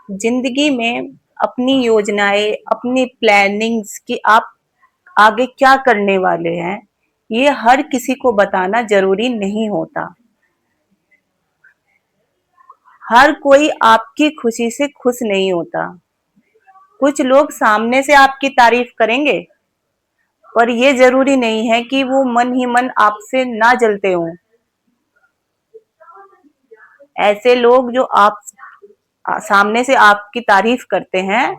जिंदगी में अपनी योजनाएं, अपनी प्लानिंग्स कि आप आगे क्या करने वाले हैं, ये हर किसी को बताना जरूरी नहीं होता। हर कोई आपकी खुशी से खुश नहीं होता। कुछ लोग सामने से आपकी तारीफ करेंगे, पर ये जरूरी नहीं है कि वो मन ही मन आपसे ना जलते हों। ऐसे लोग जो आप सामने से आपकी तारीफ करते हैं,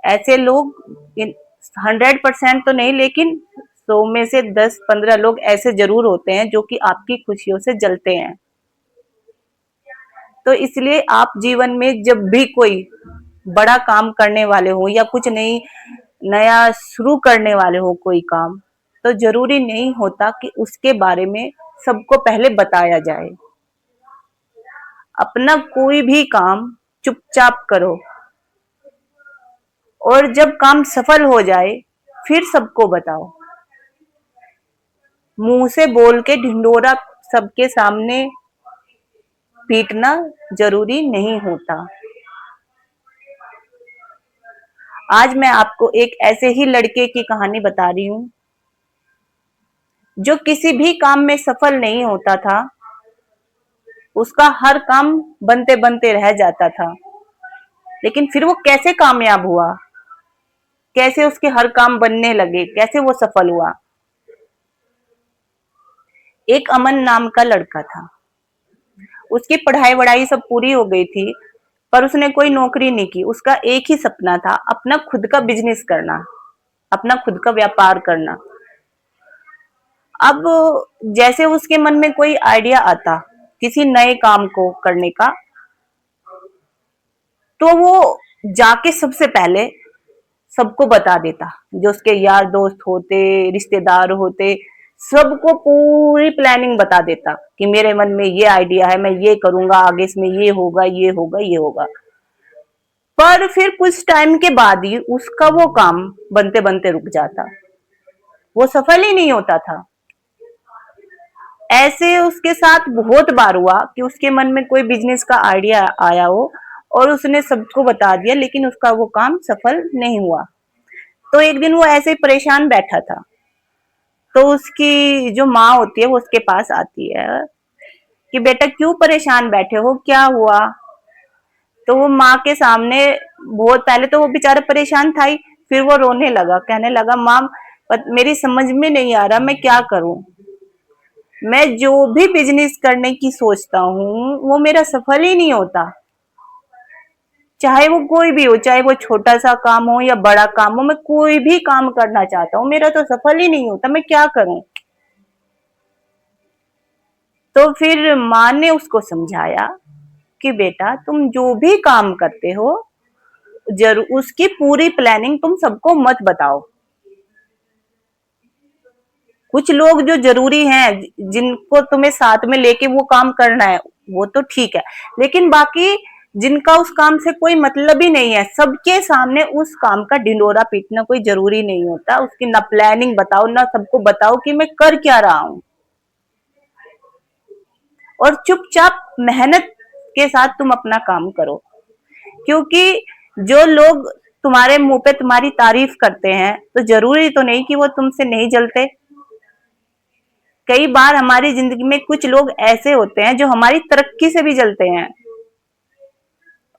ऐसे लोग 100% तो नहीं, लेकिन 100 में से 10-15 लोग ऐसे जरूर होते हैं जो कि आपकी खुशियों से जलते हैं। तो इसलिए आप जीवन में जब भी कोई बड़ा काम करने वाले हो या कुछ नई नया शुरू करने वाले हो कोई काम, तो जरूरी नहीं होता कि उसके बारे में सबको पहले बताया जाए। अपना कोई भी काम चुपचाप करो, और जब काम सफल हो जाए फिर सबको बताओ। मुंह से बोल के ढिंडोरा सबके सामने पीटना जरूरी नहीं होता। आज मैं आपको एक ऐसे ही लड़के की कहानी बता रही हूँ जो किसी भी काम में सफल नहीं होता था। उसका हर काम बनते बनते रह जाता था, लेकिन फिर वो कैसे कामयाब हुआ, कैसे उसके हर काम बनने लगे, कैसे वो सफल हुआ। एक अमन नाम का लड़का था। उसकी पढ़ाई वढ़ाई सब पूरी हो गई थी, पर उसने कोई नौकरी नहीं की। उसका एक ही सपना था, अपना खुद का बिजनेस करना, अपना खुद का व्यापार करना। अब जैसे उसके मन में कोई आइडिया आता किसी नए काम को करने का, तो वो जाके सबसे पहले सबको बता देता। जो उसके यार दोस्त होते, रिश्तेदार होते, सबको पूरी प्लानिंग बता देता कि मेरे मन में ये आइडिया है, मैं ये करूंगा, आगे इसमें ये होगा, ये होगा, ये होगा। पर फिर कुछ टाइम के बाद ही उसका वो काम बनते बनते रुक जाता, वो सफल ही नहीं होता था। ऐसे उसके साथ बहुत बार हुआ कि उसके मन में कोई बिजनेस का आइडिया आया हो और उसने सबको बता दिया, लेकिन उसका वो काम सफल नहीं हुआ। तो एक दिन वो ऐसे ही परेशान बैठा था, तो उसकी जो माँ होती है वो उसके पास आती है कि बेटा क्यों परेशान बैठे हो, क्या हुआ। तो वो माँ के सामने, बहुत पहले तो वो बेचारा परेशान था ही, फिर वो रोने लगा, कहने लगा माँ मेरी समझ में नहीं आ रहा मैं क्या करूं। मैं जो भी बिजनेस करने की सोचता हूँ वो मेरा सफल ही नहीं होता। चाहे वो कोई भी हो, चाहे वो छोटा सा काम हो या बड़ा काम हो, मैं कोई भी काम करना चाहता हूँ, मेरा तो सफल ही नहीं होता, मैं क्या करूं। तो फिर माँ ने उसको समझाया कि बेटा तुम जो भी काम करते हो, जरूर उसकी पूरी प्लानिंग तुम सबको मत बताओ। कुछ लोग जो जरूरी हैं, जिनको तुम्हें साथ में लेके वो काम करना है, वो तो ठीक है, लेकिन बाकी जिनका उस काम से कोई मतलब ही नहीं है, सबके सामने उस काम का ढिंडोरा पीटना कोई जरूरी नहीं होता। उसकी ना प्लानिंग बताओ, ना सबको बताओ कि मैं कर क्या रहा हूं, और चुपचाप मेहनत के साथ तुम अपना काम करो। क्योंकि जो लोग तुम्हारे मुंह पे तुम्हारी तारीफ करते हैं, तो जरूरी तो नहीं कि वो तुमसे नहीं जलते। कई बार हमारी जिंदगी में कुछ लोग ऐसे होते हैं जो हमारी तरक्की से भी जलते हैं।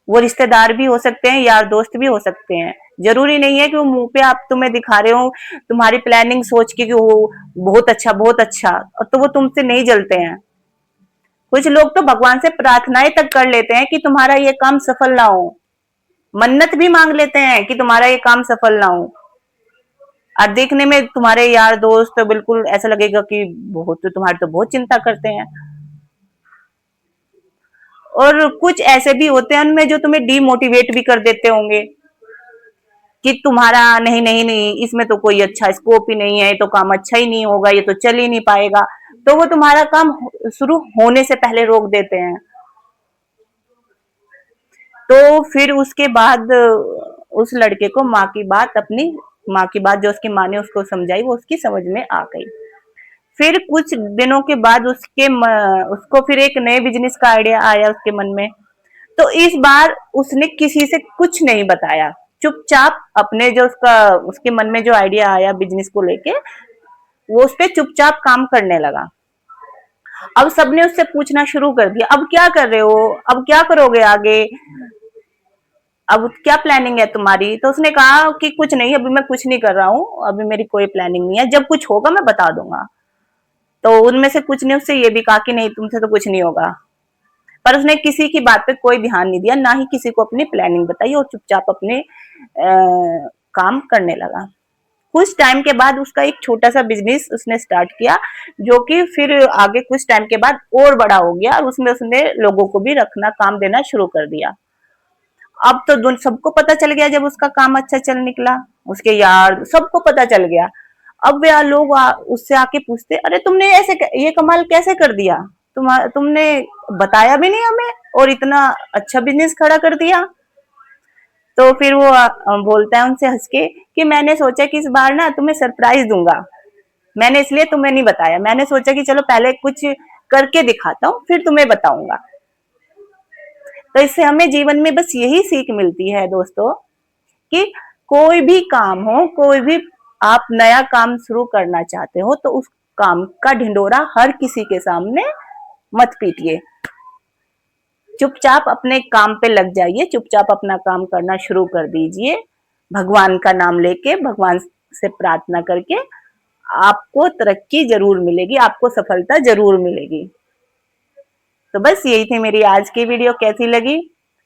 वो रिश्तेदार भी हो सकते हैं, यार दोस्त भी हो सकते हैं। जरूरी नहीं है कि वो मुंह पे आप तुम्हें दिखा रहे हो तुम्हारी प्लानिंग सोच के कि वो बहुत अच्छा बहुत अच्छा, तो वो तुमसे नहीं जलते हैं। कुछ लोग तो भगवान से प्रार्थनाएं तक कर लेते हैं कि तुम्हारा ये काम सफल ना हो, मन्नत भी मांग लेते हैं कि तुम्हारा ये काम सफल ना हो। और देखने में तुम्हारे यार दोस्त तो बिल्कुल ऐसा लगेगा कि बहुत, तो तुम्हारी तो बहुत चिंता करते हैं। और कुछ ऐसे भी होते हैं उनमें जो तुम्हें डीमोटिवेट भी कर देते होंगे कि तुम्हारा नहीं नहीं नहीं, इसमें तो कोई अच्छा स्कोप ही नहीं है, ये तो काम अच्छा ही नहीं होगा, ये तो चल ही नहीं पाएगा। तो वो तुम्हारा काम शुरू होने से पहले रोक देते हैं। तो फिर उसके बाद उस लड़के को माँ की बात, अपनी माँ की बात जो उसकी माँ ने उसको समझाई, वो उसकी समझ में आ गई। फिर कुछ दिनों के बाद उसको फिर एक नए बिजनेस का आइडिया आया उसके मन में। तो इस बार उसने किसी से कुछ नहीं बताया, चुपचाप अपने जो उसके मन में जो आइडिया आया बिजनेस को लेके, वो उस पे चुपचाप काम करने लगा। अब सबने उससे पूछना शुरू कर दिया, अब क्या कर रहे हो, अब क्या करोगे आगे, अब क्या प्लानिंग है तुम्हारी? तो उसने कहा कि कुछ नहीं, अभी मैं कुछ नहीं कर रहा हूँ, अभी मेरी कोई प्लानिंग नहीं है, जब कुछ होगा मैं बता दूंगा। तो उनमें से कुछ ने उससे ये भी कहा कि नहीं, तुमसे तो कुछ नहीं होगा। पर उसने किसी की बात पे कोई ध्यान नहीं दिया, ना ही किसी को अपनी प्लानिंग बताई, और चुपचाप अपने काम करने लगा। कुछ टाइम के बाद उसका एक छोटा सा बिजनेस उसने स्टार्ट किया, जो कि फिर आगे कुछ टाइम के बाद और बड़ा हो गया, और उसमें उसने लोगों को भी रखना, काम देना शुरू कर दिया। अब तो सबको पता चल गया, जब उसका काम अच्छा चल निकला, उसके यार सबको पता चल गया। अब वे लोग उससे आके पूछते, अरे तुमने ऐसे ये कमाल कैसे कर दिया, तुमने बताया भी नहीं हमें, और इतना अच्छा बिजनेस खड़ा कर दिया। तो फिर वो बोलता है उनसे हंस के कि मैंने सोचा कि इस बार ना तुम्हें सरप्राइज दूंगा, मैंने इसलिए तुम्हें नहीं बताया, मैंने सोचा कि चलो पहले कुछ करके दिखाता हूँ, फिर तुम्हें बताऊंगा। तो इससे हमें जीवन में बस यही सीख मिलती है दोस्तों, कि कोई भी काम हो, कोई भी आप नया काम शुरू करना चाहते हो, तो उस काम का ढिंडोरा हर किसी के सामने मत पीटिए, चुपचाप अपने काम पे लग जाइए, चुपचाप अपना काम करना शुरू कर दीजिए, भगवान का नाम लेके, भगवान से प्रार्थना करके, आपको तरक्की जरूर मिलेगी, आपको सफलता जरूर मिलेगी। तो बस यही थी मेरी आज की वीडियो। कैसी लगी?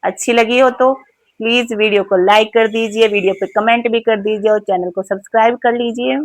अच्छी लगी हो तो प्लीज वीडियो को लाइक कर दीजिए, वीडियो पे कमेंट भी कर दीजिए, और चैनल को सब्सक्राइब कर लीजिए।